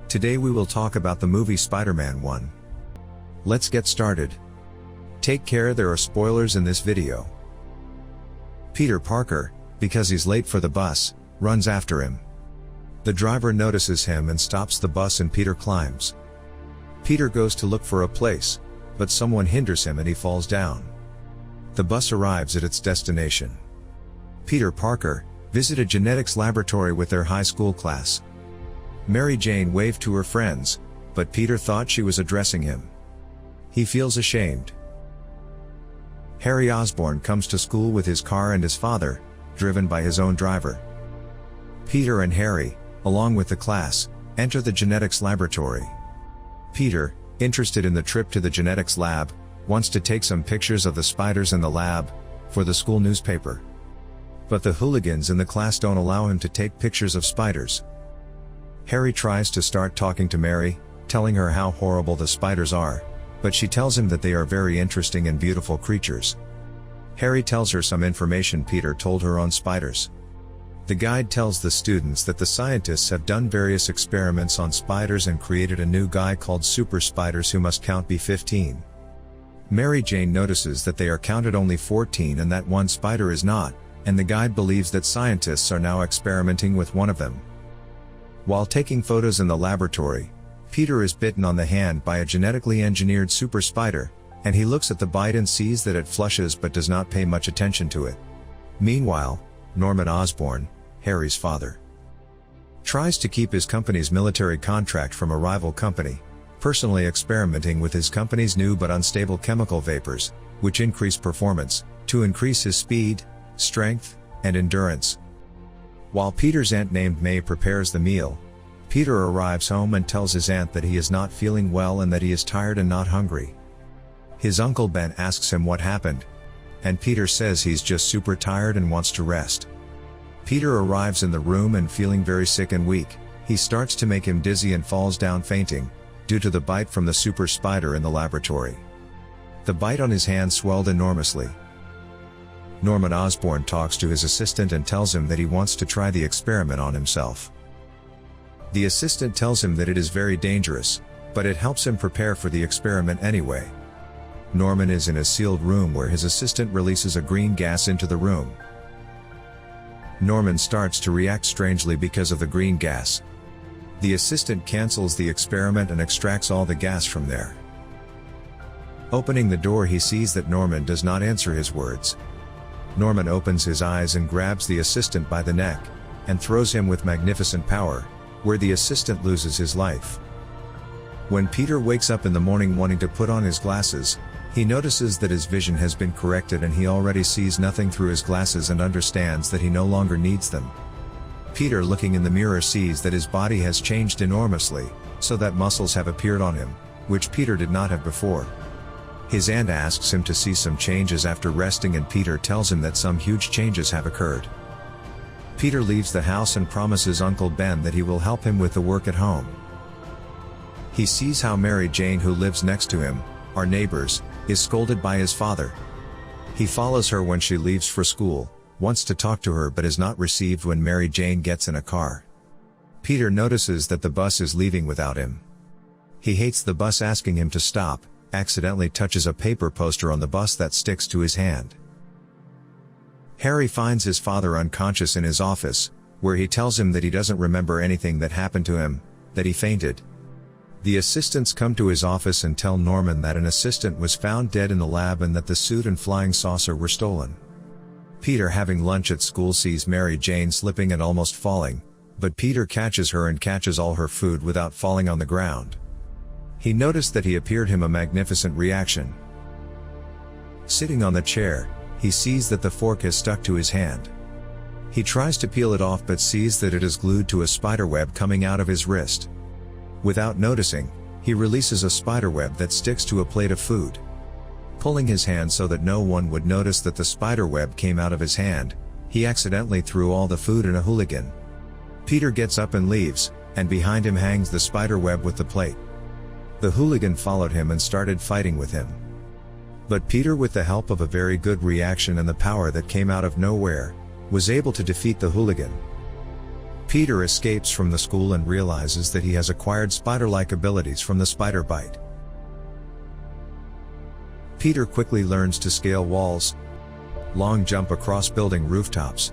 Today we will talk about the movie Spider-Man 1. Let's get started. Take care, there are spoilers in this video. Peter Parker, because he's late for the bus, runs after him. The driver notices him and stops the bus and Peter climbs. Peter goes to look for a place, but someone hinders him and he falls down. The bus arrives at its destination. Peter Parker visit a genetics laboratory with their high school class. Mary Jane waved to her friends, but Peter thought she was addressing him. He feels ashamed. Harry Osborn comes to school with his car and his father, driven by his own driver. Peter and Harry, along with the class, enter the genetics laboratory. Peter, interested in the trip to the genetics lab, wants to take some pictures of the spiders in the lab for the school newspaper. But the hooligans in the class don't allow him to take pictures of spiders. Harry tries to start talking to Mary, telling her how horrible the spiders are, but she tells him that they are very interesting and beautiful creatures. Harry tells her some information Peter told her on spiders. The guide tells the students that the scientists have done various experiments on spiders and created a new guy called super spiders who must count B15. Mary Jane notices that they are counted only 14 and that one spider is not, and the guide believes that scientists are now experimenting with one of them. While taking photos in the laboratory, Peter is bitten on the hand by a genetically engineered super spider, and he looks at the bite and sees that it flushes but does not pay much attention to it. Meanwhile, Norman Osborn, Harry's father, tries to keep his company's military contract from a rival company, personally experimenting with his company's new but unstable chemical vapors, which increase performance, to increase his speed, strength, and endurance. While Peter's aunt named May prepares the meal, Peter arrives home and tells his aunt that he is not feeling well and that he is tired and not hungry. His uncle Ben asks him what happened, and Peter says he's just super tired and wants to rest. Peter arrives in the room and feeling very sick and weak, he starts to make him dizzy and falls down fainting, due to the bite from the super spider in the laboratory. The bite on his hand swelled enormously. Norman Osborn talks to his assistant and tells him that he wants to try the experiment on himself. The assistant tells him that it is very dangerous, but it helps him prepare for the experiment anyway. Norman is in a sealed room where his assistant releases a green gas into the room. Norman starts to react strangely because of the green gas. The assistant cancels the experiment and extracts all the gas from there. Opening the door, he sees that Norman does not answer his words. Norman opens his eyes and grabs the assistant by the neck, and throws him with magnificent power, where the assistant loses his life. When Peter wakes up in the morning wanting to put on his glasses, he notices that his vision has been corrected and he already sees nothing through his glasses and understands that he no longer needs them. Peter, looking in the mirror, sees that his body has changed enormously, so that muscles have appeared on him, which Peter did not have before. His aunt asks him to see some changes after resting, and Peter tells him that some huge changes have occurred. Peter leaves the house and promises Uncle Ben that he will help him with the work at home. He sees how Mary Jane, who lives next to him, our neighbors, is scolded by his father. He follows her when she leaves for school, wants to talk to her but is not received when Mary Jane gets in a car. Peter notices that the bus is leaving without him. He hates the bus, asking him to stop, accidentally touches a paper poster on the bus that sticks to his hand. Harry finds his father unconscious in his office, where he tells him that he doesn't remember anything that happened to him, that he fainted. The assistants come to his office and tell Norman that an assistant was found dead in the lab and that the suit and flying saucer were stolen. Peter, having lunch at school, sees Mary Jane slipping and almost falling, but Peter catches her and catches all her food without falling on the ground. He noticed that he appeared him a magnificent reaction. Sitting on the chair, he sees that the fork has stuck to his hand. He tries to peel it off but sees that it is glued to a spiderweb coming out of his wrist. Without noticing, he releases a spiderweb that sticks to a plate of food. Pulling his hand so that no one would notice that the spiderweb came out of his hand, he accidentally threw all the food in a hooligan. Peter gets up and leaves, and behind him hangs the spiderweb with the plate. The hooligan followed him and started fighting with him. But Peter, with the help of a very good reaction and the power that came out of nowhere, was able to defeat the hooligan. Peter escapes from the school and realizes that he has acquired spider-like abilities from the spider bite. Peter quickly learns to scale walls, long jump across building rooftops,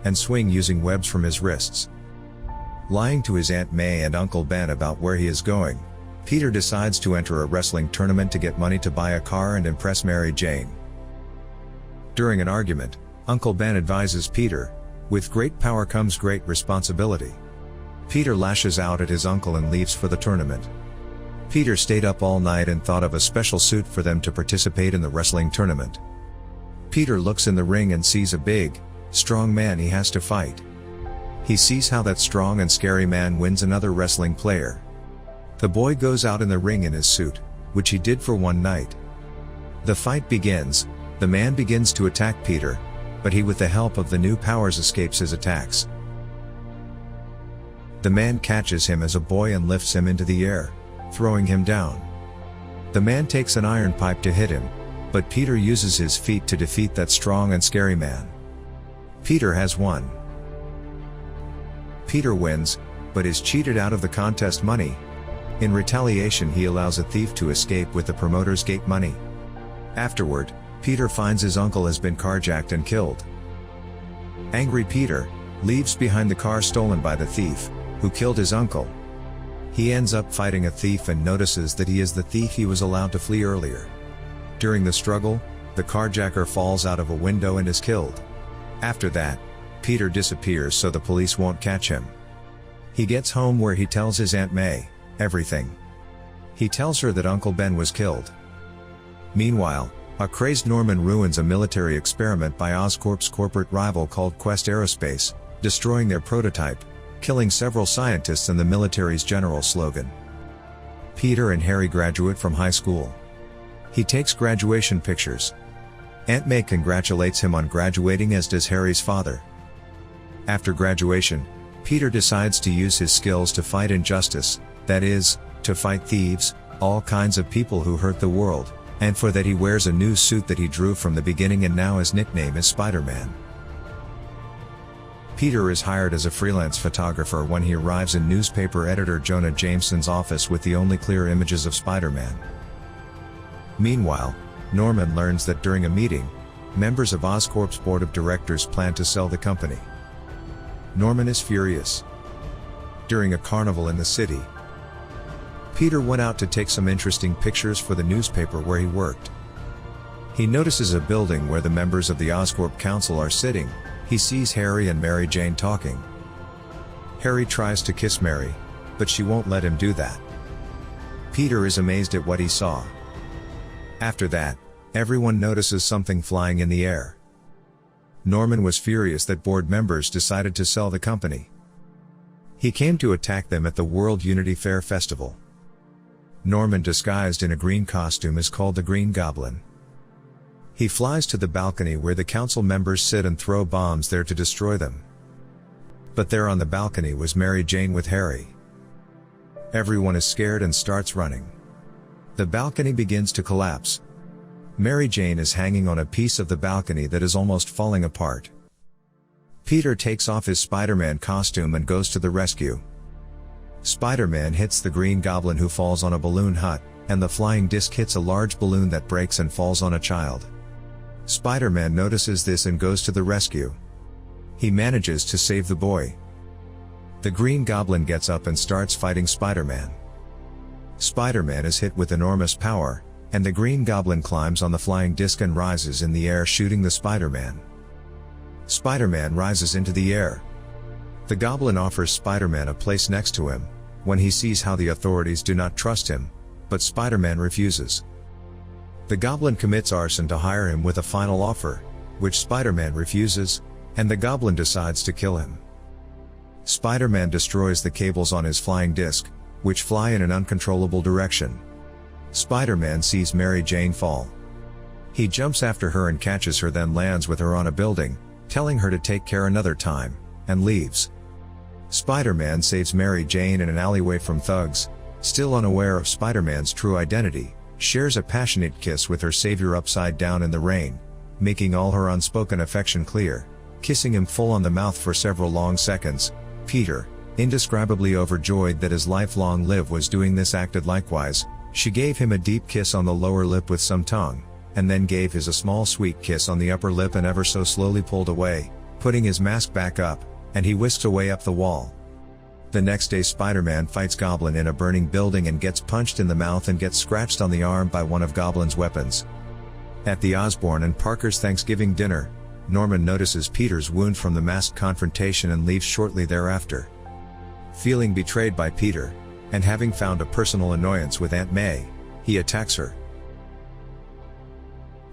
and swing using webs from his wrists. Lying to his Aunt May and Uncle Ben about where he is going, Peter decides to enter a wrestling tournament to get money to buy a car and impress Mary Jane. During an argument, Uncle Ben advises Peter, "With great power comes great responsibility." Peter lashes out at his uncle and leaves for the tournament. Peter stayed up all night and thought of a special suit for them to participate in the wrestling tournament. Peter looks in the ring and sees a big, strong man he has to fight. He sees how that strong and scary man wins another wrestling player. The boy goes out in the ring in his suit, which he did for one night. The fight begins. The man begins to attack Peter, but he with the help of the new powers escapes his attacks. The man catches him as a boy and lifts him into the air, throwing him down. The man takes an iron pipe to hit him, but Peter uses his feet to defeat that strong and scary man. Peter has won. Peter wins, but is cheated out of the contest money. In retaliation, he allows a thief to escape with the promoter's gate money. Afterward, Peter finds his uncle has been carjacked and killed. Angry Peter leaves behind the car stolen by the thief, who killed his uncle. He ends up fighting a thief and notices that he is the thief he was allowed to flee earlier. During the struggle, the carjacker falls out of a window and is killed. After that, Peter disappears so the police won't catch him. He gets home where he tells his Aunt May everything. He tells her that Uncle Ben was killed. Meanwhile, a crazed Norman ruins a military experiment by Oscorp's corporate rival called Quest Aerospace, destroying their prototype, killing several scientists and the military's general slogan. Peter and Harry graduate from high school. He takes graduation pictures. Aunt May congratulates him on graduating, as does Harry's father. After graduation, Peter decides to use his skills to fight injustice, that is, to fight thieves, all kinds of people who hurt the world, and for that he wears a new suit that he drew from the beginning and now his nickname is Spider-Man. Peter is hired as a freelance photographer when he arrives in newspaper editor Jonah Jameson's office with the only clear images of Spider-Man. Meanwhile, Norman learns that during a meeting, members of Oscorp's board of directors plan to sell the company. Norman is furious. During a carnival in the city, Peter went out to take some interesting pictures for the newspaper where he worked. He notices a building where the members of the Oscorp Council are sitting. He sees Harry and Mary Jane talking. Harry tries to kiss Mary, but she won't let him do that. Peter is amazed at what he saw. After that, everyone notices something flying in the air. Norman was furious that board members decided to sell the company. He came to attack them at the World Unity Fair Festival. Norman, disguised in a green costume, is called the Green Goblin. He flies to the balcony where the council members sit and throw bombs there to destroy them. But there on the balcony was Mary Jane with Harry. Everyone is scared and starts running. The balcony begins to collapse. Mary Jane is hanging on a piece of the balcony that is almost falling apart. Peter takes off his Spider-Man costume and goes to the rescue. Spider-Man hits the Green Goblin, who falls on a balloon hut, and the flying disc hits a large balloon that breaks and falls on a child. Spider-Man notices this and goes to the rescue. He manages to save the boy. The Green Goblin gets up and starts fighting Spider-Man. Spider-Man is hit with enormous power, and the Green Goblin climbs on the flying disc and rises in the air, shooting the Spider-Man. Spider-Man rises into the air. The Goblin offers Spider-Man a place next to him, when he sees how the authorities do not trust him, but Spider-Man refuses. The Goblin commits arson to hire him with a final offer, which Spider-Man refuses, and the Goblin decides to kill him. Spider-Man destroys the cables on his flying disc, which fly in an uncontrollable direction. Spider-Man sees Mary Jane fall. He jumps after her and catches her, then lands with her on a building, telling her to take care another time, and leaves. Spider-Man saves Mary Jane in an alleyway from thugs. Still unaware of Spider-Man's true identity, shares a passionate kiss with her savior upside down in the rain, making all her unspoken affection clear, kissing him full on the mouth for several long seconds, Peter, indescribably overjoyed that his lifelong live was doing this, acted likewise. She gave him a deep kiss on the lower lip with some tongue, and then gave his a small sweet kiss on the upper lip and ever so slowly pulled away, putting his mask back up, and he whisked away up the wall. The next day Spider-Man fights Goblin in a burning building and gets punched in the mouth and gets scratched on the arm by one of Goblin's weapons. At the Osborn and Parker's Thanksgiving dinner, Norman notices Peter's wound from the masked confrontation and leaves shortly thereafter. Feeling betrayed by Peter, and having found a personal annoyance with Aunt May, he attacks her.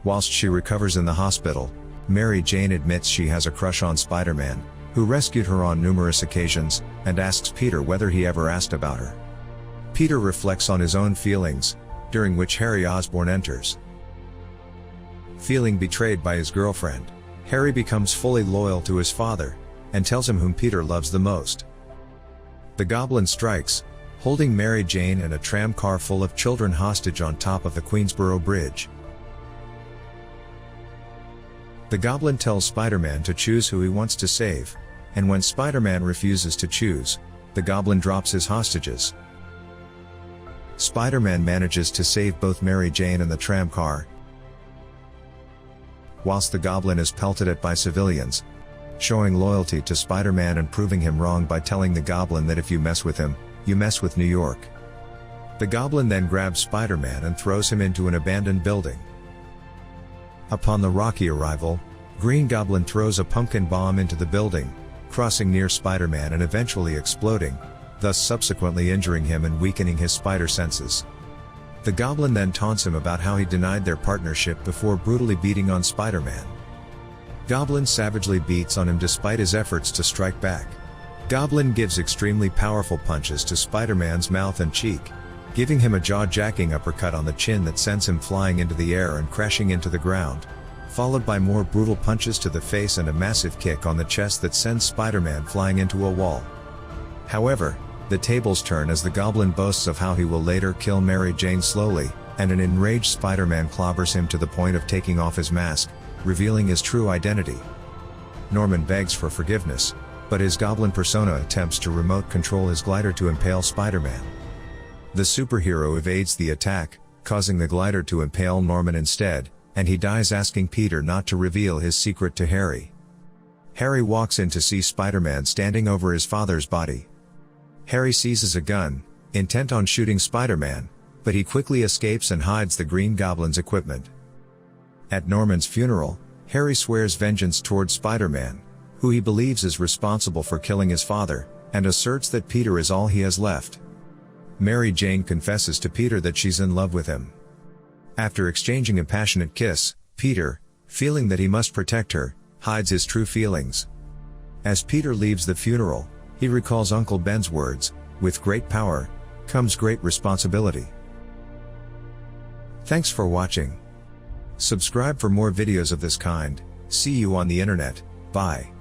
Whilst she recovers in the hospital, Mary Jane admits she has a crush on Spider-Man, who rescued her on numerous occasions, and asks Peter whether he ever asked about her. Peter reflects on his own feelings, during which Harry Osborn enters. Feeling betrayed by his girlfriend, Harry becomes fully loyal to his father, and tells him whom Peter loves the most. The Goblin strikes, holding Mary Jane and a tram car full of children hostage on top of the Queensboro Bridge. The Goblin tells Spider-Man to choose who he wants to save, and when Spider-Man refuses to choose, the Goblin drops his hostages. Spider-Man manages to save both Mary Jane and the tram car, whilst the Goblin is pelted at by civilians, showing loyalty to Spider-Man and proving him wrong by telling the Goblin that if you mess with him, you mess with New York. The Goblin then grabs Spider-Man and throws him into an abandoned building. Upon the Rocky arrival, Green Goblin throws a pumpkin bomb into the building, crossing near Spider-Man and eventually exploding, thus subsequently injuring him and weakening his spider senses. The Goblin then taunts him about how he denied their partnership before brutally beating on Spider-Man. Goblin savagely beats on him despite his efforts to strike back. Goblin gives extremely powerful punches to Spider-Man's mouth and cheek, giving him a jaw-jacking uppercut on the chin that sends him flying into the air and crashing into the ground, followed by more brutal punches to the face and a massive kick on the chest that sends Spider-Man flying into a wall. However, the tables turn as the Goblin boasts of how he will later kill Mary Jane slowly, and an enraged Spider-Man clobbers him to the point of taking off his mask, revealing his true identity. Norman begs for forgiveness, but his Goblin persona attempts to remote control his glider to impale Spider-Man. The superhero evades the attack, causing the glider to impale Norman instead, and he dies asking Peter not to reveal his secret to Harry. Harry walks in to see Spider-Man standing over his father's body. Harry seizes a gun, intent on shooting Spider-Man, but he quickly escapes and hides the Green Goblin's equipment. At Norman's funeral, Harry swears vengeance towards Spider-Man, who he believes is responsible for killing his father, and asserts that Peter is all he has left. Mary Jane confesses to Peter that she's in love with him. After exchanging a passionate kiss, Peter, feeling that he must protect her, hides his true feelings. As Peter leaves the funeral, he recalls Uncle Ben's words, "With great power, comes great responsibility." Thanks for watching. Subscribe for more videos of this kind. See you on the internet. Bye.